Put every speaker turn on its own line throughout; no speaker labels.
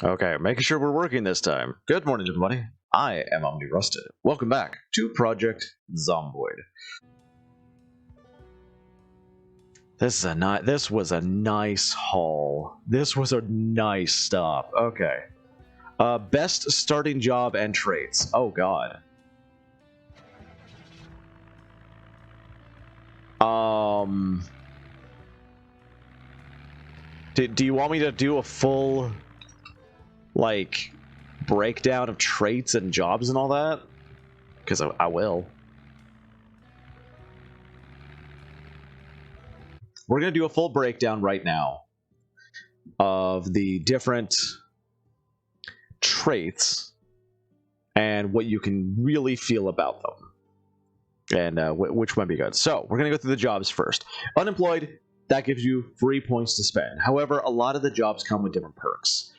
Okay, making sure we're working this time. Good morning, everybody. I am Omni Rusted. Welcome back to Project Zomboid. This was a nice haul. This was a nice stop. Okay. Best starting job and traits. Oh god. Do you want me to do a full like breakdown of traits and jobs and all that? Because I will. We're going to do a full breakdown right now of the different traits and what you can really feel about them, and which might be good. So we're going to go through the jobs first. Unemployed, that gives you free points to spend. However, a lot of the jobs come with different perks.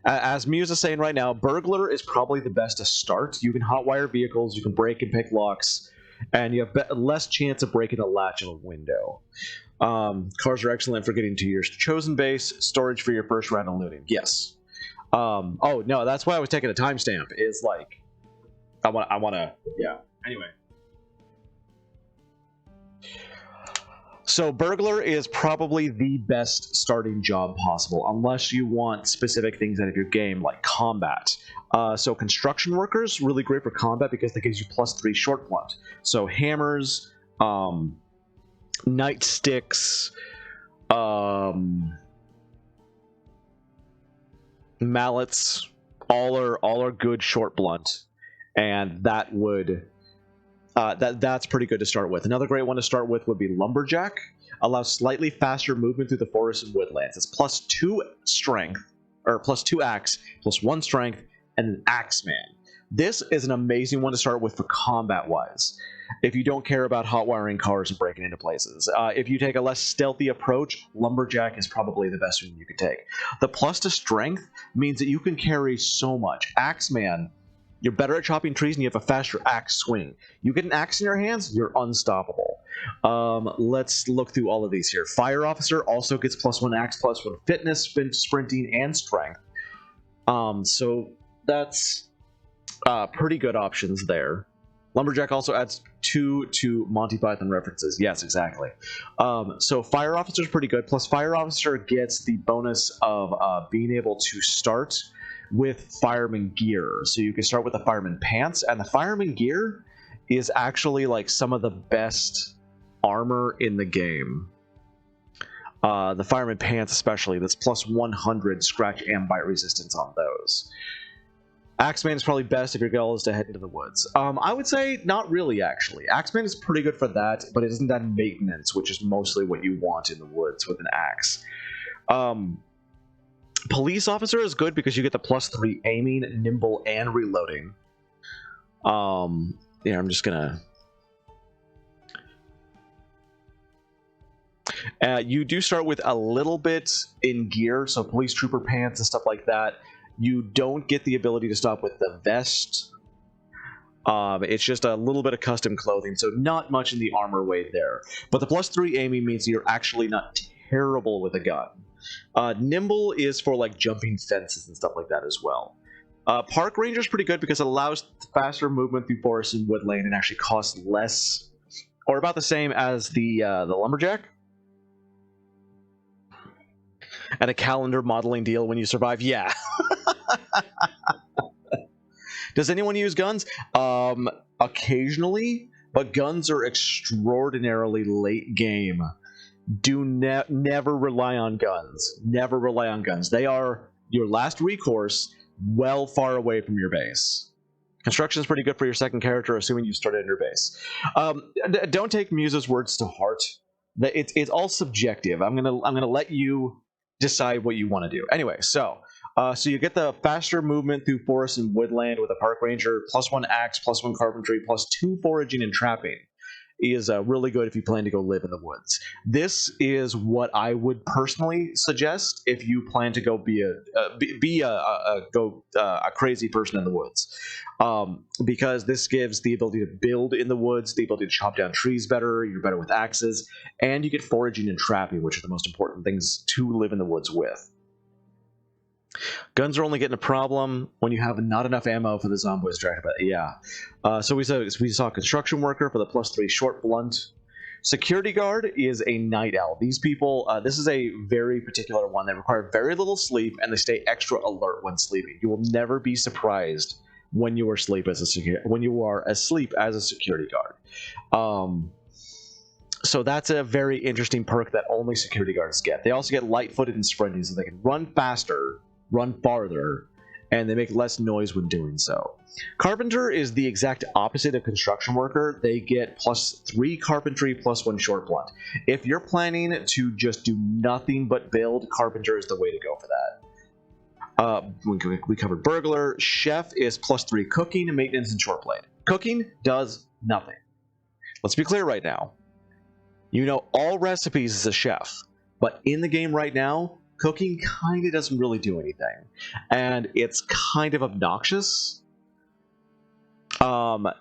As Muse is saying right now, burglar is probably the best to start. You can hotwire vehicles, you can break and pick locks, and you have less chance of breaking a latch in a window. Cars are excellent for getting to your chosen base. Storage for your first round of looting. Yes. Oh no, that's why I was taking a timestamp. Is like, I want to. Yeah. Anyway. So burglar is probably the best starting job possible, unless you want specific things out of your game, like combat. So construction workers, really great for combat because that gives you +3 short blunt. So hammers, nightsticks, mallets, all are good short blunt, and that would that's pretty good to start with. Another great one to start with would be lumberjack. Allows slightly faster movement through the forest and woodlands. It's +2 strength, or +2 axe, +1 strength, and an axeman. This is an amazing one to start with for combat wise, if you don't care about hot wiring cars and breaking into places. If you take a less stealthy approach, lumberjack is probably the best one you could take. The plus to strength means that you can carry so much. Axeman, you're better at chopping trees and you have a faster axe swing. You get an axe in your hands, you're unstoppable. Let's look through all of these here. Fire officer also gets +1 axe, +1 fitness, sprinting, and strength. So that's pretty good options there. Lumberjack also adds 2 to Monty Python references. Yes, exactly. So Fire Officer is pretty good. Plus, Fire Officer gets the bonus of being able to start with fireman gear. So you can start with the fireman pants, and the fireman gear is actually like some of the best armor in the game. The fireman pants especially, that's +100 scratch and bite resistance on those. Axeman is probably best if your goal is to head into the woods. I would say not really, actually. Axeman is pretty good for that, but it isn't that maintenance, which is mostly what you want in the woods with an axe. Police officer is good because you get the +3 aiming, nimble, and reloading. Yeah, I'm just gonna... you do start with a little bit in gear, so police trooper pants and stuff like that. You don't get the ability to stop with the vest. It's just a little bit of custom clothing, so not much in the armor weight there. But the +3 aiming means you're actually not terrible with a gun. Nimble is for like jumping fences and stuff like that as well. Park Ranger is pretty good because it allows faster movement through forest and woodland and actually costs less, or about the same as the Lumberjack. And a calendar modeling deal when you survive. Yeah. Does anyone use guns? Occasionally, but guns are extraordinarily late game. Do never rely on guns. Never rely on guns. They are your last recourse, well far away from your base. Construction is pretty good for your second character, assuming you started in your base. Don't take Muse's words to heart. It's all subjective. I'm gonna let you decide what you want to do. Anyway, so you get the faster movement through forest and woodland with a park ranger, +1 axe, +1 carpentry, +2 foraging and trapping. Is really good if you plan to go live in the woods. This is what I would personally suggest if you plan to go be a crazy person in the woods, because this gives the ability to build in the woods, the ability to chop down trees better. You're better with axes, and you get foraging and trapping, which are the most important things to live in the woods with. Guns are only getting a problem when you have not enough ammo for the Zomboid Extractor. But yeah, so we saw Construction Worker for the +3 short blunt. Security Guard is a Night Owl. These people, this is a very particular one. They require very little sleep, and they stay extra alert when sleeping. You will never be surprised when you are asleep as a security guard. So that's a very interesting perk that only security guards get. They also get light-footed and sprinting, so they can run faster, run farther, and they make less noise when doing so. Carpenter is the exact opposite of Construction Worker. They get +3 Carpentry, +1 short blunt. If you're planning to just do nothing but build, Carpenter is the way to go for that. We covered Burglar. Chef is +3 Cooking, Maintenance, and Short Blade. Cooking does nothing. Let's be clear right now. You know all recipes as a chef, but in the game right now, cooking kind of doesn't really do anything, and it's kind of obnoxious. That's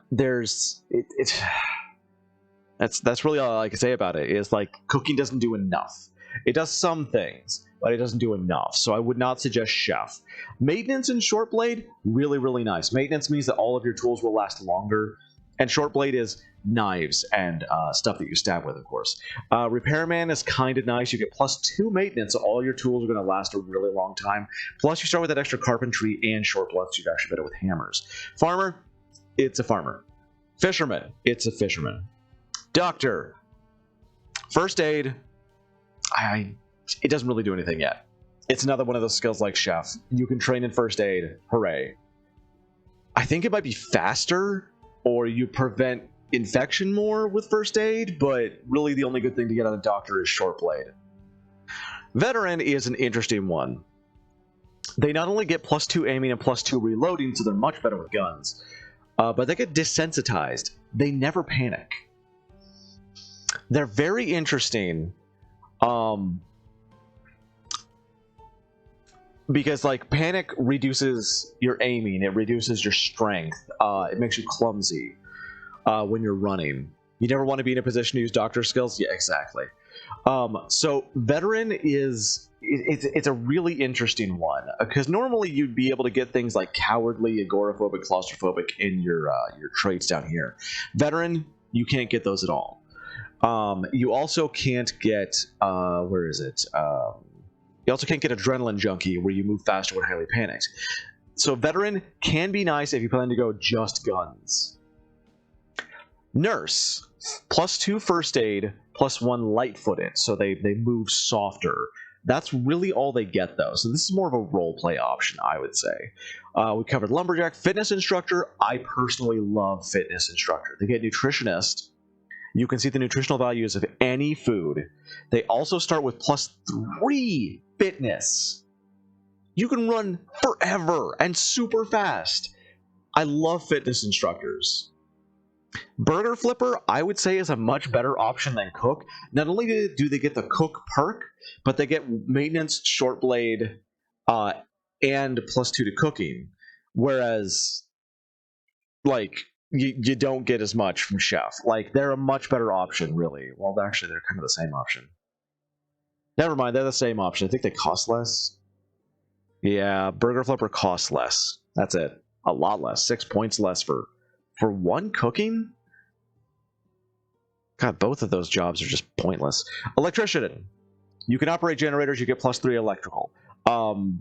really all I can say about it. Is like cooking doesn't do enough. It does some things, but it doesn't do enough. So I would not suggest chef. Maintenance and short blade, really, really nice. Maintenance means that all of your tools will last longer, and short blade is knives and stuff that you stab with, of course. Repairman is kind of nice. You get +2 maintenance, so all your tools are going to last a really long time. Plus, you start with that extra carpentry and short blunts. You actually better with hammers. Farmer, it's a farmer. Fisherman, it's a fisherman. Doctor, first aid, it doesn't really do anything yet. It's another one of those skills like chef. You can train in first aid. Hooray. I think it might be faster, or you prevent infection more with first aid, but really the only good thing to get out of Doctor is short blade. Veteran is an interesting one. They not only get +2 aiming and +2 reloading, so they're much better with guns, but they get desensitized. They never panic. They're very interesting, because like panic reduces your aiming, it reduces your strength, it makes you clumsy. When you're running, you never want to be in a position to use doctor skills. Yeah, exactly. So veteran is it's a really interesting one, because normally you'd be able to get things like cowardly, agoraphobic, claustrophobic in your traits down here. Veteran, you can't get those at all. You also can't get where is it? You also can't get adrenaline junkie, where you move faster when highly panicked. So veteran can be nice if you plan to go just guns. Nurse, +2 first aid, +1 light-footed, so they move softer. That's really all they get, though, so this is more of a role-play option, I would say. We covered Lumberjack. Fitness Instructor, I personally love Fitness Instructor. They get Nutritionist. You can see the nutritional values of any food. They also start with +3 Fitness. You can run forever and super fast. I love Fitness Instructors. Burger Flipper, I would say, is a much better option than Cook. Not only do they get the Cook perk, but they get Maintenance, Short Blade, and +2 to Cooking. Whereas, like, you don't get as much from Chef. Like, they're a much better option, really. Well, actually, they're kind of the same option. Never mind, they're the same option. I think they cost less. Yeah, Burger Flipper costs less. That's it. A lot less. 6 points less for 1 cooking? God, both of those jobs are just pointless. Electrician. You can operate generators, you get +3 electrical.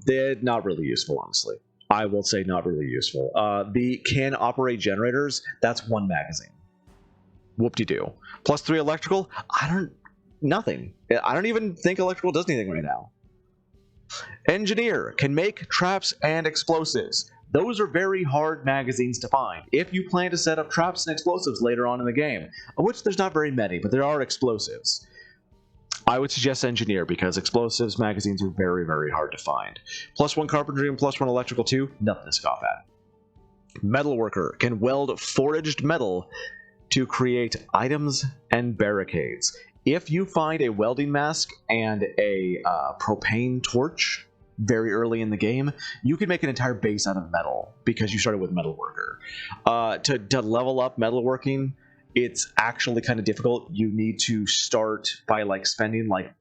They're not really useful, honestly. I will say not really useful. The can operate generators, that's 1 magazine. Whoop-de-doo. +3 electrical, nothing. I don't even think electrical does anything right now. Engineer can make traps and explosives. Those are very hard magazines to find if you plan to set up traps and explosives later on in the game, of which there's not very many, but there are explosives. I would suggest Engineer, because explosives magazines are very, very hard to find. +1 carpentry and +1 electrical too, nothing to scoff at. Metalworker can weld forged metal to create items and barricades. If you find a welding mask and a propane torch very early in the game, you can make an entire base out of metal, because you started with Metalworker. To level up metalworking, it's actually kind of difficult. You need to start by like spending like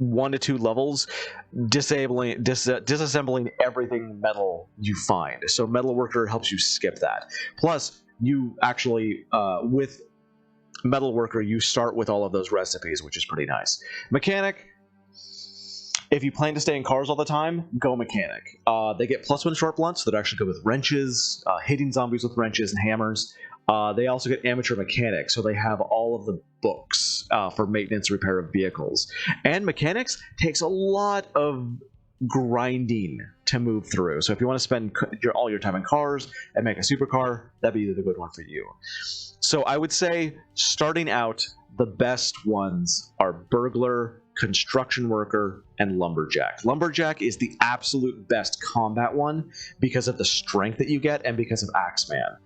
1 to 2 levels, disassembling everything metal you find. So Metal Worker helps you skip that. Plus, you actually, with Metal Worker, you start with all of those recipes, which is pretty nice. Mechanic, if you plan to stay in cars all the time, go Mechanic. They get +1 short blunts that actually go with wrenches, hitting zombies with wrenches and hammers. They also get Amateur Mechanic, so they have all of the books for maintenance and repair of vehicles. And Mechanics takes a lot of grinding to move through. So if you want to spend all your time in cars and make a supercar, that'd be the good one for you. So I would say, starting out, the best ones are Burglar, Construction Worker, and Lumberjack. Lumberjack is the absolute best combat one because of the strength that you get and because of Axeman.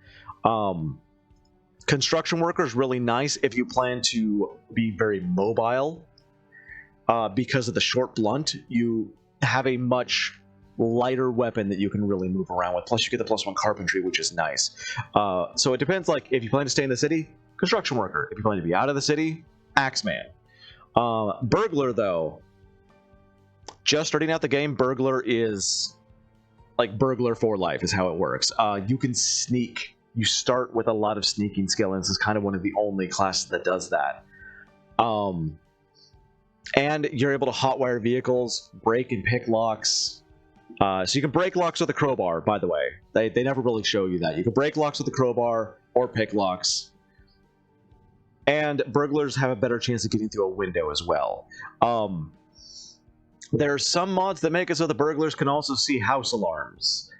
Construction Worker is really nice if you plan to be very mobile. Because of the short blunt, you have a much lighter weapon that you can really move around with. Plus, you get the +1 carpentry, which is nice. So it depends. Like, if you plan to stay in the city, Construction Worker. If you plan to be out of the city, Axeman. Burglar, though, just starting out the game, Burglar is like Burglar for life is how it works. You can sneak. You start with a lot of sneaking skill, and this is kind of one of the only classes that does that. And you're able to hotwire vehicles, break and pick locks. So you can break locks with a crowbar, by the way. They never really show you that. You can break locks with a crowbar or pick locks. And burglars have a better chance of getting through a window as well. There are some mods that make it so the burglars can also see house alarms.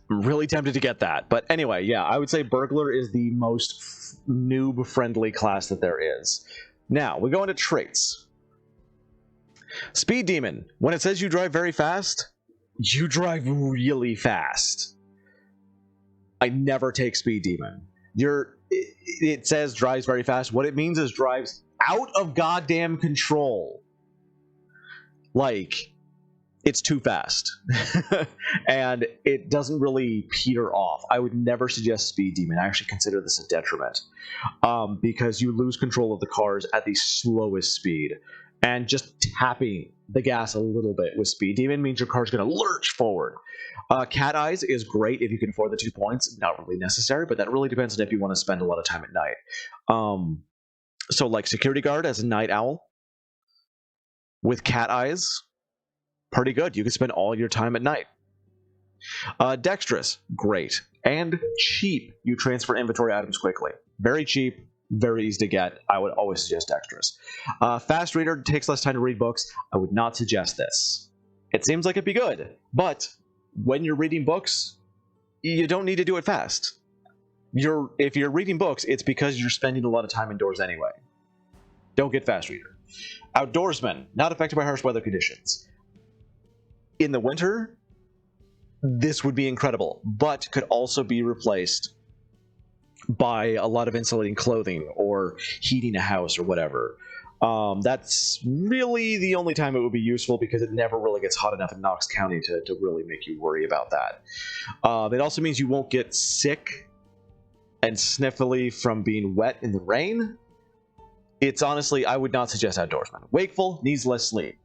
I'm really tempted to get that. But anyway, yeah, I would say Burglar is the most noob-friendly class that there is. Now, we go into traits. Speed Demon. When it says you drive very fast, you drive really fast. I never take Speed Demon. It says drives very fast. What it means is drives out of goddamn control. Like, it's too fast. And it doesn't really peter off. I would never suggest Speed Demon. I actually consider this a detriment. Because you lose control of the cars at the slowest speed. And just tapping the gas a little bit with Speed Demon means your car's going to lurch forward. Cat Eyes is great if you can afford the 2 points. Not really necessary, but that really depends on if you want to spend a lot of time at night. So like Security Guard as a Night Owl with Cat Eyes, pretty good. You can spend all your time at night. Dexterous, great. And cheap. You transfer inventory items quickly. Very cheap, very easy to get. I would always suggest Dexterous. Fast Reader takes less time to read books. I would not suggest this. It seems like it'd be good, but when you're reading books, you don't need to do it fast. If you're reading books, it's because you're spending a lot of time indoors anyway. Don't get Fast Reader. Outdoorsman, not affected by harsh weather conditions. In the winter, this would be incredible, but could also be replaced by a lot of insulating clothing or heating a house or whatever. That's really the only time it would be useful because it never really gets hot enough in Knox County to really make you worry about that. It also means you won't get sick and sniffly from being wet in the rain. It's honestly, I would not suggest Outdoorsman. Wakeful needs less sleep.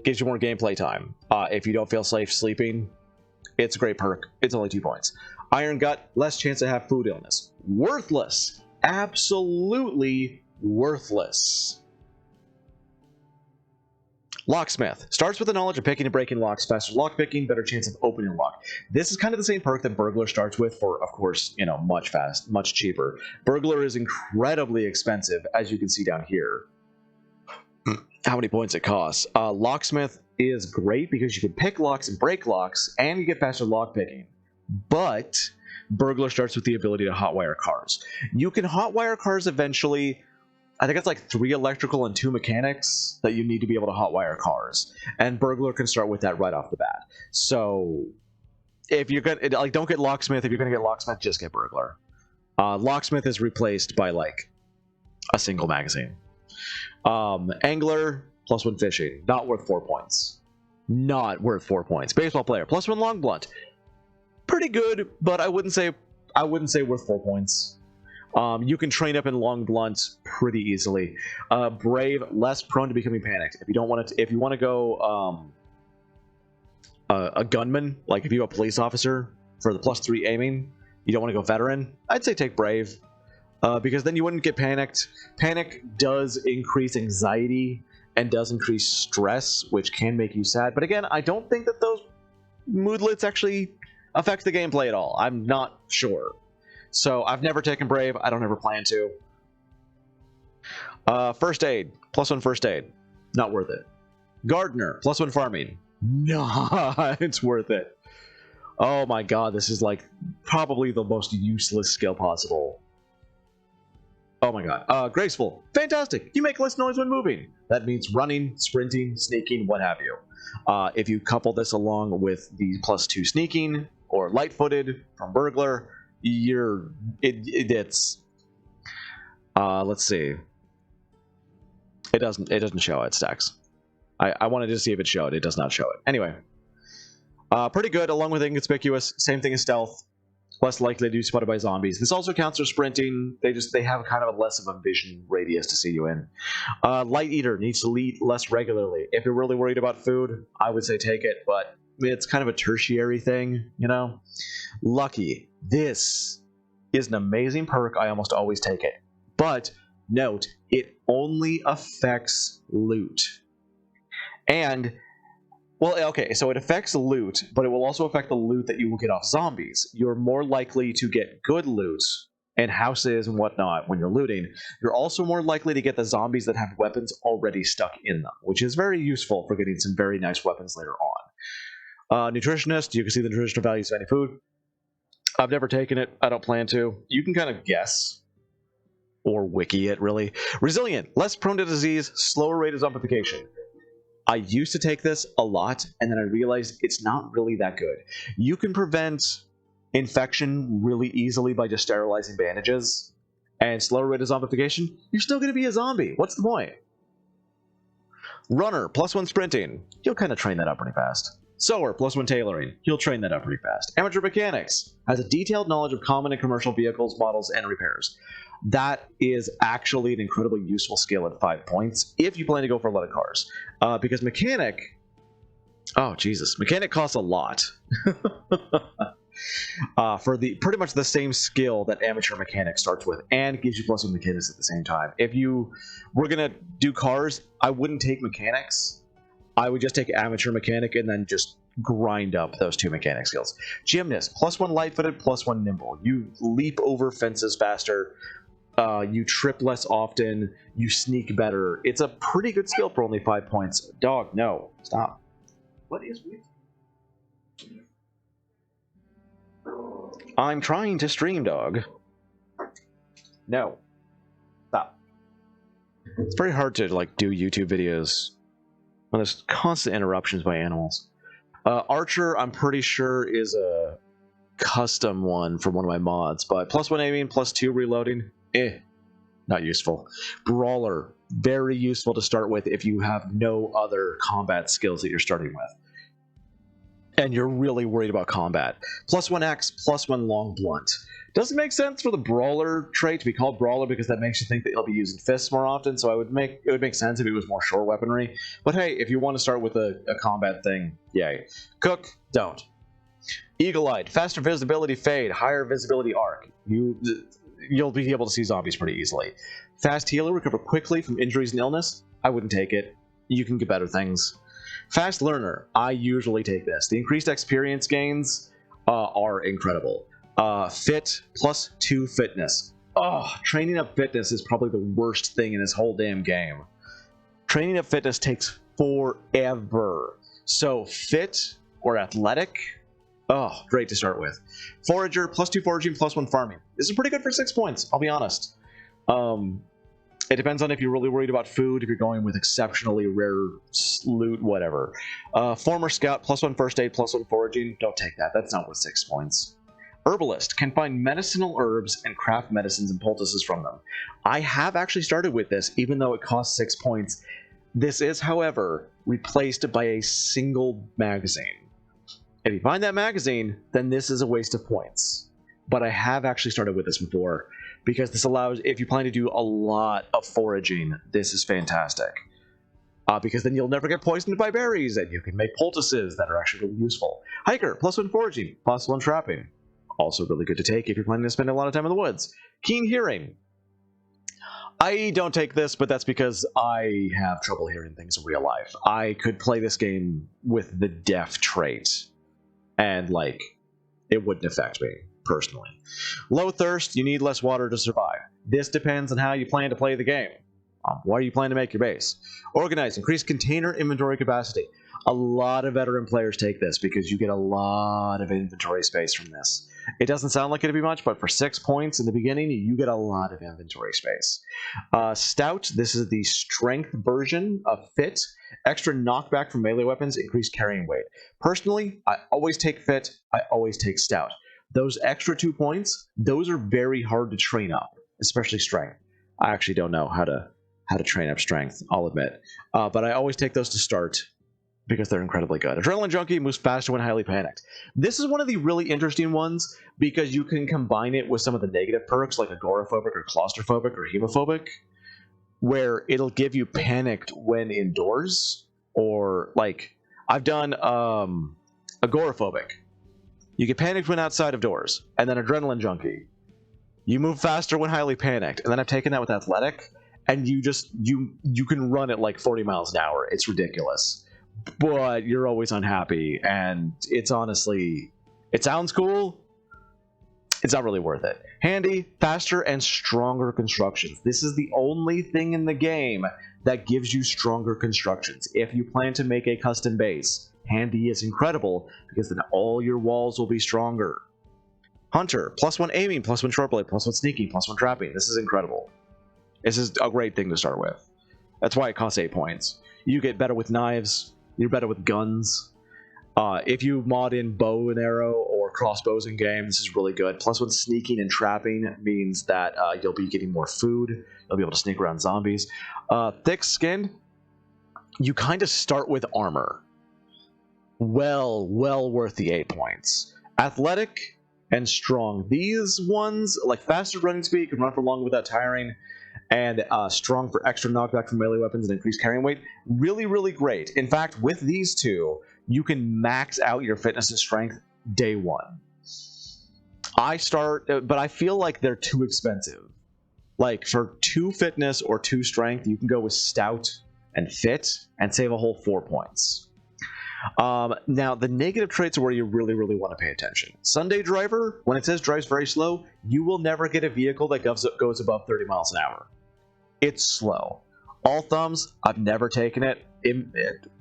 Gives you more gameplay time. If you don't feel safe sleeping, it's a great perk. It's only 2 points. Iron Gut, less chance to have food illness. Worthless. Absolutely worthless. Locksmith. Starts with the knowledge of picking and breaking locks. Faster lockpicking, better chance of opening a lock. This is kind of the same perk that Burglar starts with for, of course, much cheaper. Burglar is incredibly expensive, as you can see down here. How many points it costs. Locksmith is great because you can pick locks and break locks, and you get faster lockpicking. But Burglar starts with the ability to hotwire cars. You can hotwire cars eventually. I think it's like 3 electrical and 2 mechanics that you need to be able to hotwire cars. And Burglar can start with that right off the bat. So if you're gonna don't get Locksmith. If you're gonna get Locksmith, just get Burglar. Locksmith is replaced by like a single magazine. Angler, +1 fishing, not worth 4 points. Not worth 4 points. Baseball player, +1 long blunt. Pretty good, but I wouldn't say worth 4 points. You can train up in long blunts pretty easily. Brave, less prone to becoming panicked. If you don't want to, if you want to go a gunman, like if you're a police officer for the +3 aiming, you don't want to go veteran, I'd say take Brave, because then you wouldn't get panicked. Panic does increase anxiety and does increase stress, which can make you sad. But again, I don't think that those moodlets actually affect the gameplay at all. I'm not sure. So I've never taken Brave. I don't ever plan to. First Aid, +1 First Aid. Not worth it. Gardener, +1 Farming. Not worth it. Oh my god, this is like probably the most useless skill possible. Oh my god. Graceful. Fantastic. You make less noise when moving. That means running, sprinting, sneaking, what have you. If you couple this along with the +2 sneaking or light-footed from burglar, it's let's see. It doesn't show it stacks. I wanted to see if it showed. It does not show it. Anyway, pretty good along with inconspicuous. Same thing as stealth. Less likely to be spotted by zombies. This also counts for sprinting. They have kind of a less of a vision radius to see you in. Light eater needs to eat less regularly. If you're really worried about food, I would say take it, but it's kind of a tertiary thing, you know. Lucky. This is an amazing perk. I almost always take it. But note, it only affects loot. And, well, okay, so it affects loot, but it will also affect the loot that you will get off zombies. You're more likely to get good loot and houses and whatnot when you're looting. You're also more likely to get the zombies that have weapons already stuck in them, which is very useful for getting some very nice weapons later on. Nutritionist, you can see the nutritional values of any food. I've never taken it. I don't plan to. You can kind of guess or wiki it, really. Resilient, less prone to disease, slower rate of zombification. I used to take this a lot, and then I realized it's not really that good. You can prevent infection really easily by just sterilizing bandages, and slower rate of zombification, you're still going to be a zombie. What's the point? Runner, +1 sprinting. You'll kind of train that up pretty fast. Sewer, +1 tailoring. You'll train that up pretty fast. Amateur mechanics has a detailed knowledge of common and commercial vehicles, models, and repairs. That is actually an incredibly useful skill at 5 points if you plan to go for a lot of cars. Because mechanic... Oh, Jesus. Mechanic costs a lot. For the pretty much the same skill that amateur mechanic starts with, and gives you +1 mechanics at the same time. If you were going to do cars, I wouldn't take mechanics. I would just take amateur mechanic and then just grind up those 2 mechanic skills. Gymnast, +1 light-footed, +1 nimble. You leap over fences faster. You trip less often. You sneak better. It's a pretty good skill for only 5 points. Dog, no. Stop. What is with you? I'm trying to stream, dog. No. Stop. It's very hard to, like, do YouTube videos when there's constant interruptions by animals. Archer, I'm pretty sure, is a custom one from one of my mods, but +1 aiming, +2 reloading, not useful. Brawler, very useful to start with if you have no other combat skills that you're starting with, and you're really worried about combat. +1 axe, +1 long blunt. Doesn't make sense for the brawler trait to be called brawler because that makes you think that he'll be using fists more often, so it would make sense if it was more short weaponry. But hey, if you want to start with a combat thing, yay. Cook, don't. Eagle-eyed, faster visibility fade, higher visibility arc. You'll be able to see zombies pretty easily. Fast healer, recover quickly from injuries and illness. I wouldn't take it. You can get better things. Fast learner, I usually take this. The increased experience gains are incredible. Fit, +2 fitness. Oh, training up fitness is probably the worst thing in this whole damn game. Training up fitness takes forever. So fit or athletic, oh, great to start with. Forager, +2 foraging, +1 farming. This is pretty good for 6 points, I'll be honest. It depends on if you're really worried about food, if you're going with exceptionally rare loot, whatever. Former scout, +1 first aid, +1 foraging. Don't take that, that's not worth 6 points. Herbalist can find medicinal herbs and craft medicines and poultices from them. I have actually started with this, even though it costs 6 points. This is, however, replaced by a single magazine. If you find that magazine, then this is a waste of points. But I have actually started with this before. because this allows, if you plan to do a lot of foraging, this is fantastic. Because then you'll never get poisoned by berries, and you can make poultices that are actually really useful. Hiker, +1 foraging, +1 trapping. Also really good to take if you're planning to spend a lot of time in the woods. Keen hearing. I don't take this, but that's because I have trouble hearing things in real life. I could play this game with the deaf trait, and, like, it wouldn't affect me, personally. Low thirst, you need less water to survive. This depends on how you plan to play the game. Why do you plan to make your base? Organize, increase container inventory capacity. A lot of veteran players take this because you get a lot of inventory space from this. It doesn't sound like it'd be much, but for 6 points in the beginning, you get a lot of inventory space. Stout, this is the strength version of Fit. Extra knockback from melee weapons, increased carrying weight. Personally, I always take Fit, I always take Stout. Those extra 2 points, those are very hard to train up, especially strength. I actually don't know how to train up strength, I'll admit. But I always take those to start because they're incredibly good. Adrenaline Junkie moves faster when highly panicked. This is one of the really interesting ones because you can combine it with some of the negative perks like agoraphobic or claustrophobic or hemophobic, where it'll give you panicked when indoors, or like I've done agoraphobic. You get panicked when outside of doors, and then Adrenaline Junkie. You move faster when highly panicked, and then I've taken that with athletic, and you can run at like 40 miles an hour. It's ridiculous. But you're always unhappy, and it's honestly, it sounds cool. It's not really worth it. Handy, faster, and stronger constructions. This is the only thing in the game that gives you stronger constructions. If you plan to make a custom base, Handy is incredible because then all your walls will be stronger. Hunter, +1 aiming, +1 short blade, +1 sneaking, +1 trapping. This is incredible. This is a great thing to start with. That's why it costs 8 points. You get better with knives. You're better with guns. If you mod in bow and arrow or crossbows in game, this is really good. +1 sneaking and trapping means that you'll be getting more food. You'll be able to sneak around zombies. Thick skin, you kind of start with armor. Well worth the 8 points. Athletic and strong. These ones, like faster running speed, can run for long without tiring, and strong for extra knockback from melee weapons and increased carrying weight. Really great. In fact, with these two, you can max out your fitness and strength day one. But I feel like they're too expensive. Like for 2 fitness or 2 strength, you can go with stout and fit and save a whole 4 points. Now, the negative traits are where you really want to pay attention. Sunday Driver, when it says drives very slow, you will never get a vehicle that goes above 30 miles an hour. It's slow. All thumbs, I've never taken it.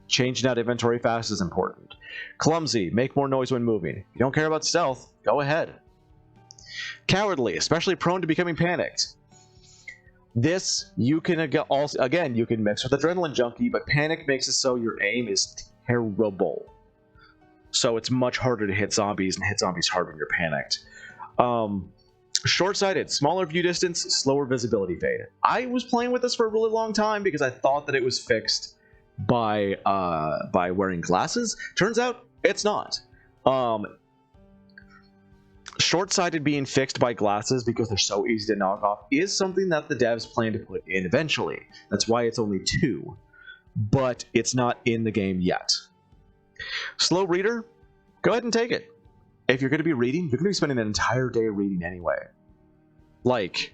Changing out inventory fast is important. Clumsy, make more noise when moving. If you don't care about stealth, go ahead. Cowardly, especially prone to becoming panicked. This, you can again, you can mix with Adrenaline Junkie, but panic makes it so your aim is terrible. So it's much harder to hit zombies, and hit zombies hard when you're panicked. Short-sighted, smaller view distance, slower visibility fade. I was playing with this for a really long time because I thought that it was fixed by wearing glasses. Turns out it's not. Short-sighted being fixed by glasses because they're so easy to knock off is something that the devs plan to put in eventually. That's why it's only 2. But it's not in the game yet. Slow reader, go ahead and take it. If you're going to be reading, you're going to be spending an entire day reading anyway. Like,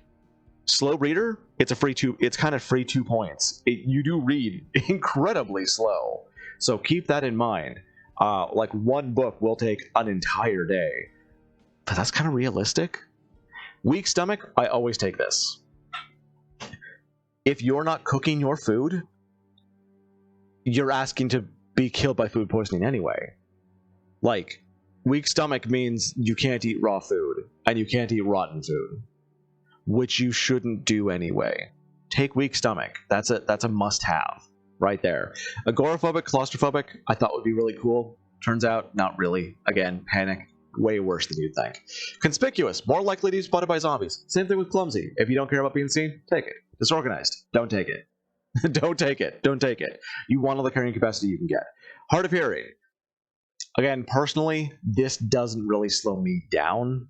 slow reader, it's kind of free 2 points. You do read incredibly slow, so keep that in mind. Like 1 book will take an entire day, but that's kind of realistic. Weak stomach, I always take this. If you're not cooking your food, you're asking to be killed by food poisoning anyway. Like, weak stomach means you can't eat raw food, and you can't eat rotten food, which you shouldn't do anyway. Take weak stomach. That's a must-have right there. Agoraphobic, claustrophobic, I thought would be really cool. Turns out, not really. Again, panic. Way worse than you'd think. Conspicuous, more likely to be spotted by zombies. Same thing with clumsy. If you don't care about being seen, take it. Disorganized, don't take it. Don't take it. You want all the carrying capacity you can get. Hard of hearing. Again, personally, this doesn't really slow me down.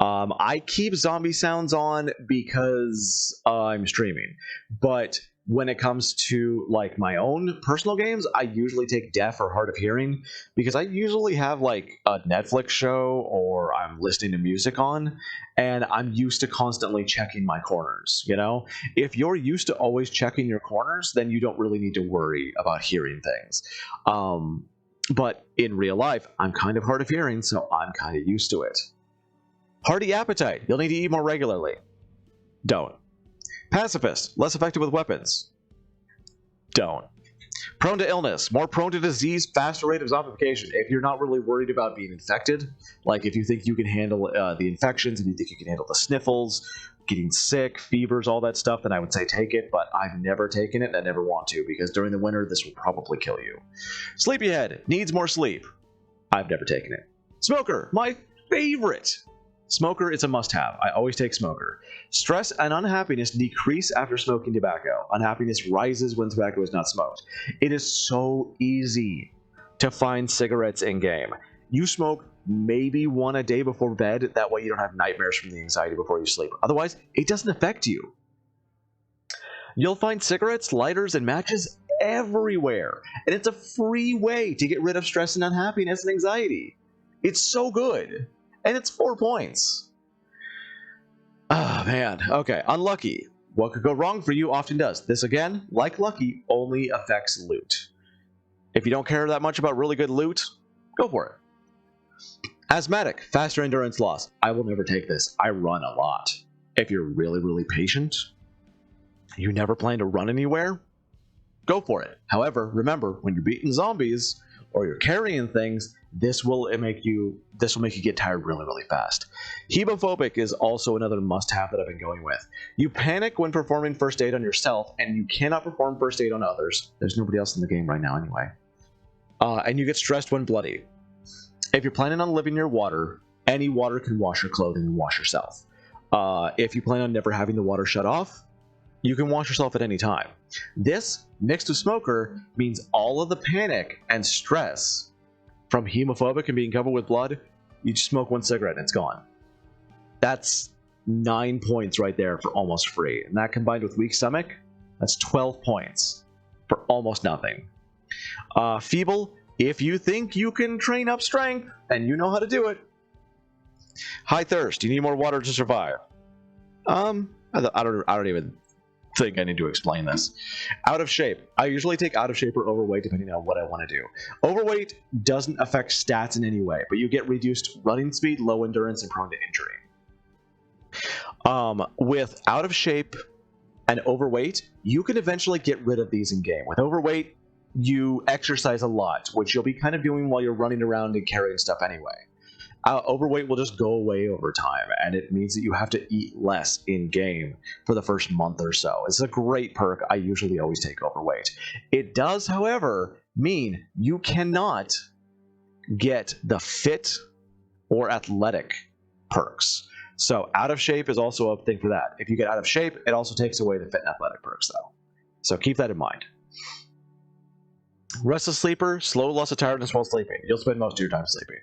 I keep zombie sounds on because I'm streaming, but when it comes to like my own personal games, I usually take deaf or hard of hearing because I usually have like a Netflix show or I'm listening to music on, and I'm used to constantly checking my corners. You know, if you're used to always checking your corners, then you don't really need to worry about hearing things. But in real life, I'm kind of hard of hearing, so I'm kind of used to it. Hearty appetite. You'll need to eat more regularly. Don't. Pacifist. Less effective with weapons. Don't. Prone to illness. More prone to disease, faster rate of zombification. If you're not really worried about being infected, like if you think you can handle the infections, if you think you can handle the sniffles, getting sick, fevers, all that stuff, then I would say take it, but I've never taken it and I never want to because during the winter, this will probably kill you. Sleepyhead. Needs more sleep. I've never taken it. Smoker. My favorite. Smoker is a must-have. I always take smoker. Stress and unhappiness decrease after smoking tobacco. Unhappiness rises when tobacco is not smoked. It is so easy to find cigarettes in-game. You smoke maybe one a day before bed. That way you don't have nightmares from the anxiety before you sleep. Otherwise, it doesn't affect you. You'll find cigarettes, lighters, and matches everywhere. And it's a free way to get rid of stress and unhappiness and anxiety. It's so good. And it's 4 points. Ah, man. Okay, unlucky. What could go wrong for you often does. This, again, like lucky, only affects loot. If you don't care that much about really good loot, go for it. Asthmatic. Faster endurance loss. I will never take this. I run a lot. If you're really, really patient, you never plan to run anywhere, go for it. However, remember, when you're beating zombies or you're carrying things, this will make you get tired really, really fast. Hemophobic is also another must-have that I've been going with. You panic when performing first aid on yourself, and you cannot perform first aid on others. There's nobody else in the game right now anyway. And you get stressed when bloody. If you're planning on living near water, any water can wash your clothing and wash yourself. If you plan on never having the water shut off, you can wash yourself at any time. This, mixed with smoker, means all of the panic and stress from hemophobic and being covered with blood, you just smoke one cigarette and it's gone. That's 9 points right there for almost free. And that combined with weak stomach, that's 12 points for almost nothing. Feeble, if you think you can train up strength and you know how to do it. High thirst, you need more water to survive. I don't even think I need to explain this. Out of shape. I usually take out of shape or overweight depending on what I want to do. Overweight doesn't affect stats in any way, but you get reduced running speed, low endurance, and prone to injury. With out of shape and overweight, you can eventually get rid of these in game. With overweight, you exercise a lot, which you'll be kind of doing while you're running around and carrying stuff anyway. Overweight will just go away over time, and it means that you have to eat less in game for the first month or so. It's a great perk. I usually always take overweight. It does, however, mean you cannot get the fit or athletic perks. So out of shape is also a thing for that. If you get out of shape, it also takes away the fit and athletic perks, though. So keep that in mind. Restless sleeper, slow loss of tiredness while sleeping. You'll spend most of your time sleeping.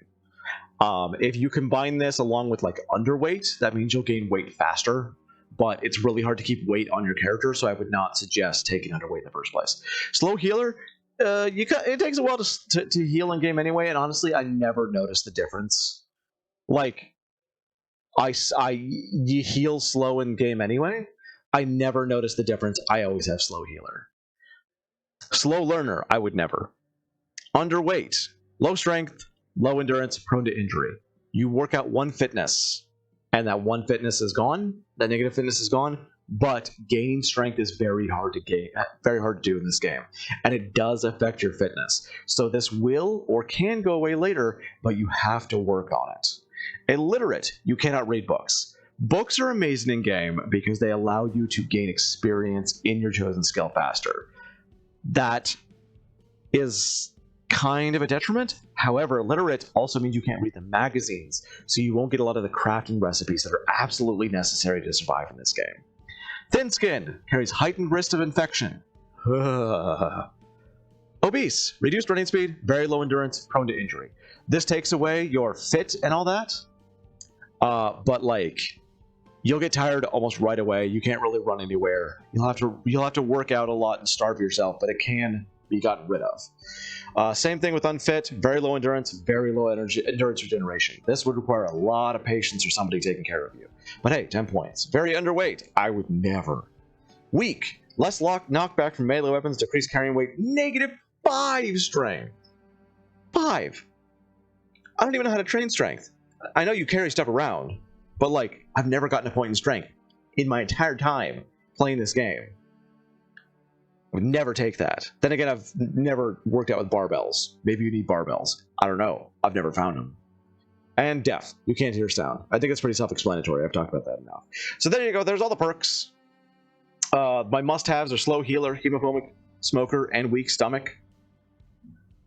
If you combine this along with like underweight, that means you'll gain weight faster, but it's really hard to keep weight on your character, so I would not suggest taking underweight in the first place. Slow healer, it takes a while to heal in game anyway, and honestly, I never noticed the difference. Like, you heal slow in game anyway. I never noticed the difference. I always have slow healer. Slow learner, I would never. Underweight, low strength, low endurance, prone to injury. You work out one fitness, and that one fitness is gone. That negative fitness is gone. But gaining strength is very hard to do in this game, and it does affect your fitness. So this will or can go away later, but you have to work on it. Illiterate, you cannot read books. Books are amazing in game because they allow you to gain experience in your chosen skill faster. That is kind of a detriment. However, illiterate also means you can't read the magazines, so you won't get a lot of the crafting recipes that are absolutely necessary to survive in this game. Thin skin carries heightened risk of infection. Obese, reduced running speed, very low endurance, prone to injury. This takes away your fit and all that. But like, you'll get tired almost right away. You can't really run anywhere. You'll have to work out a lot and starve yourself, but it can be gotten rid of. Same thing with unfit. Very low endurance, very low endurance regeneration. This would require a lot of patience for somebody taking care of you. But hey, 10 points. Very underweight. I would never. Weak. Less knockback from melee weapons, decreased carrying weight, -5 strength. 5. I don't even know how to train strength. I know you carry stuff around, but like, I've never gotten a point in strength in my entire time playing this game. I would never take that. Then again, I've never worked out with barbells. Maybe you need barbells. I don't know. I've never found them. And deaf. You can't hear sound. I think it's pretty self-explanatory. I've talked about that enough. So there you go. There's all the perks. My must-haves are slow healer, hemophobic smoker, and weak stomach,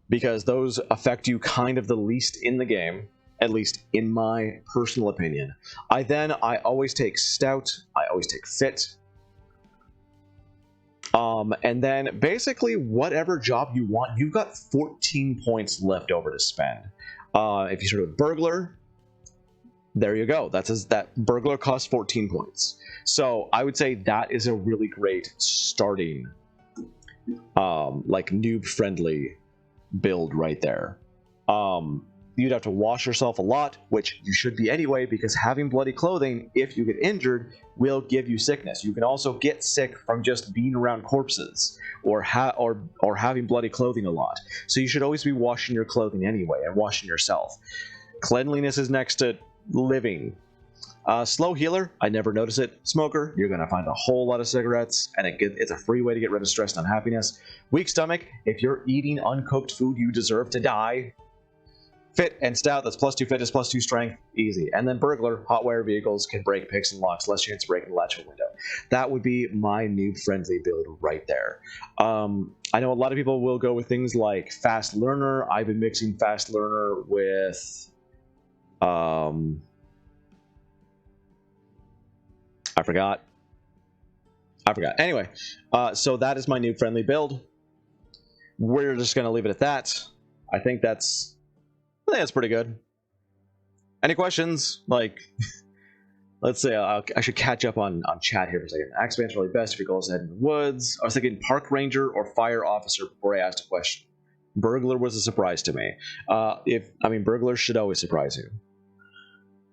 because those affect you kind of the least in the game, at least in my personal opinion. I always take stout. I always take fit. And then basically whatever job you want, you've got 14 points left over to spend. If you start with burglar, there you go. That burglar costs 14 points. So I would say that is a really great starting, like noob friendly build right there. You'd have to wash yourself a lot, which you should be anyway, because having bloody clothing, if you get injured, will give you sickness. You can also get sick from just being around corpses or having bloody clothing a lot. So you should always be washing your clothing anyway and washing yourself. Cleanliness is next to living. Slow healer, I never notice it. Smoker, you're going to find a whole lot of cigarettes, and it's a free way to get rid of stress and unhappiness. Weak stomach, if you're eating uncooked food, you deserve to die. Fit and stout, that's +2 fitness, +2 strength, easy. And then burglar, hot wire vehicles, can break picks and locks, less chance of breaking the latch of a window. That would be my noob-friendly build right there. I know a lot of people will go with things like fast learner. I've been mixing fast learner with... I forgot. Anyway, so that is my noob-friendly build. We're just going to leave it at that. I think that's pretty good. Any questions? Like, let's say I should catch up on chat here for a second. Axeman's really best if your goal is head in the woods. I was thinking park ranger or fire officer before I asked a question. Burglar was a surprise to me. Burglars should always surprise you.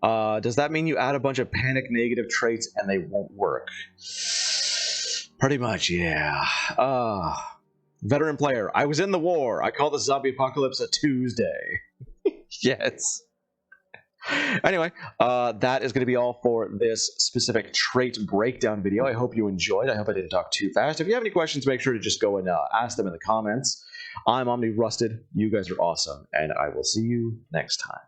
Does that mean you add a bunch of panic negative traits and they won't work? Pretty much, yeah. Veteran player. I was in the war. I call the zombie apocalypse a Tuesday. Yes. Anyway, that is going to be all for this specific trait breakdown video. I hope you enjoyed. I hope I didn't talk too fast. If you have any questions, make sure to just go and ask them in the comments. I'm Omni Rusted. You guys are awesome, and I will see you next time.